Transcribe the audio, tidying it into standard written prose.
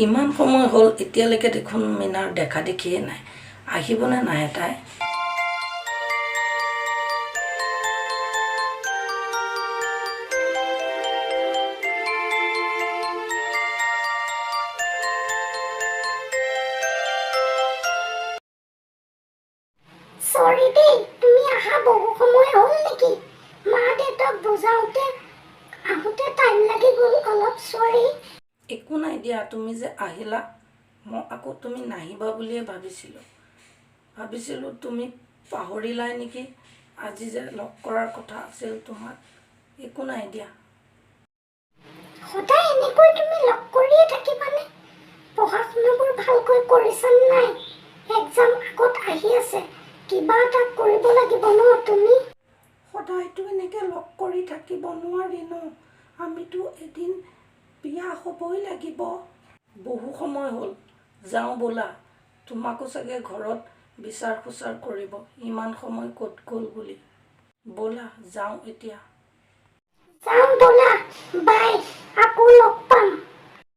ইমান সময় হ'ল এতিয়ালৈকে দেখোন মিনাৰ দেখা দেখিয়ে নাই আহিবনে নাই তাই Sorry দেই তুমি আহা বহু সময় হ'ল নেকি মা দেউতাক বুজাওঁতে আহোঁতে টাইম লাগি গ'ল অলপ সৰি একো নাই দিয়া তুমি যে আহিলা মই আকৌ তুমি নাহিবা বুলিয়ে ভাবিছিলোঁ তুমি পাহৰিলাই নেকি আজি যে লগ কৰাৰ কথা আছিল তোমাক একো নাই দিয়া সদায় এনেকৈ তুমি লগ কৰিয়ে থাকিবানে পঢ়া শুনাবোৰ ভালকৈ কৰিছা নাই এক্সাম আগত আহি আছে কিবা এটা কৰিব লাগিব ন তুমি সদায়তো এনেকৈ লগ কৰি থাকিব নোৱাৰি ন আমিতো এদিন বিয়া হ'বই লাগিব বহু সময় হ'ল যাওঁ ব'লা তোমাকো চাগে ঘৰত বিচাৰ খোচাৰ কৰিব ইমান সময় ক'ত গ'ল বুলি ব'লা যাওঁ এতিয়া যাওঁ ব'লা বাই আকৌ লগ পাম